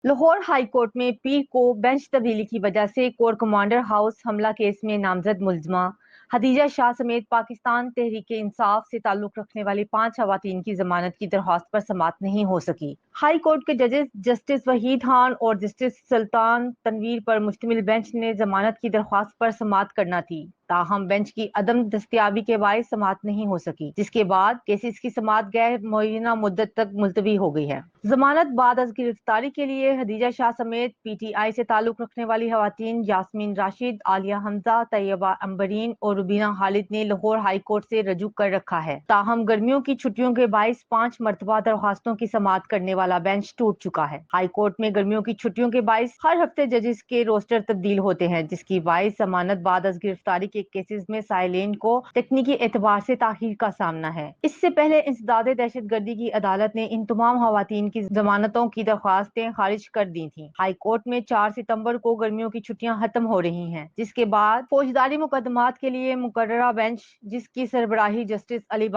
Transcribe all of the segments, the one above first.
Lahore high court में पीर को bench तब्दीली की वजह से कोर कमांडर हाउस हमला केस में नामजद मुलजमा हदीजा शाह समेत पाकिस्तान तहरीक इंसाफ से ताल्लुक रखने वाली 5 खवातीन की जमानत की दरख्वास्त पर समाअत नहीं हो सकी। हाई कोर्ट के जजेस जस्टिस वहीद खान और जस्टिस सुल्तान तनवीर पर मुश्तमिल बेंच ने जमानत की दरख्वास्त पर समाअत करना थी, ताहम बेंच की अदम दस्तयाबी के बायस समाअत नहीं हो सकी, जिसके बाद केसेस की समाअत गैर मुअय्यना मुद्दत तक मुलतवी हो गई है। जमानत बाद अज गिरफ्तारी के लिए हदीजा शाह समेत पीटीआई से ताल्लुक रखने वाली खवातीन यास्मीन राशिद, आलिया हमजा, तैयबा अंबरीन और रुबीना खालिद ने लाहौर हाई कोर्ट से रजू कर रखा है। ताहम गर्मियों की छुट्टियों के बायस 5 मरतबा दरख्वास्तों की समाअत करने वाला बेंच टूट चुका है। हाई कोर्ट में गर्मियों की छुट्टियों के बायस हर हफ्ते जजेस के रोस्टर तब्दील होते हैं, जिसकी बायस जमानत बाद अज गिरफ्तारी के केसेस में साइलेन को तकनीकी एतबार से ताखीर का सामना है। इससे पहले इंसदादे दहशत गर्दी की अदालत ने इन तमाम खवातीन की जमानतों की दरख्वास्तें खारिज कर दी थीं। हाई कोर्ट में 4 सितंबर को गर्मियों की छुट्टियां खत्म हो रही हैं, जिसके बाद फौजदारी मुकदमात के लिए मुकर्ररा बेंच, जिसकी सरबराही जस्टिस अली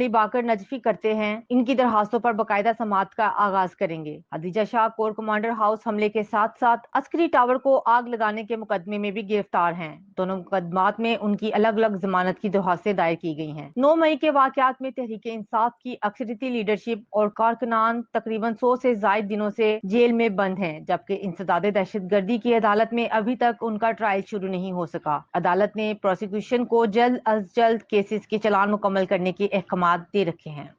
बाकर नजफी करते हैं, इनकी दरखास्तों पर बाकायदा समाअत का आगाज करेंगे। हदीजा शाह कोर कमांडर हाउस हमले के साथ साथ अस्करी टावर को आग लगाने के मुकदमे में भी गिरफ्तार हैं। दोनों मुकदमात में उनकी अलग अलग जमानत की दरख्वास्तें दायर की गई हैं। 9 मई के वाकयात में तहरीक इंसाफ की अक्सरियती लीडरशिप और कारकुनान तकरीबन 100 से जायद दिनों से जेल में बंद हैं, जबकि इंसदादे दहशत गर्दी की अदालत में अभी तक उनका ट्रायल शुरू नहीं हो सका। अदालत ने प्रोसिक्यूशन को जल्द अज जल्द केसेस के चलान मुकम्मल करने के अहकामात दे रखे हैं।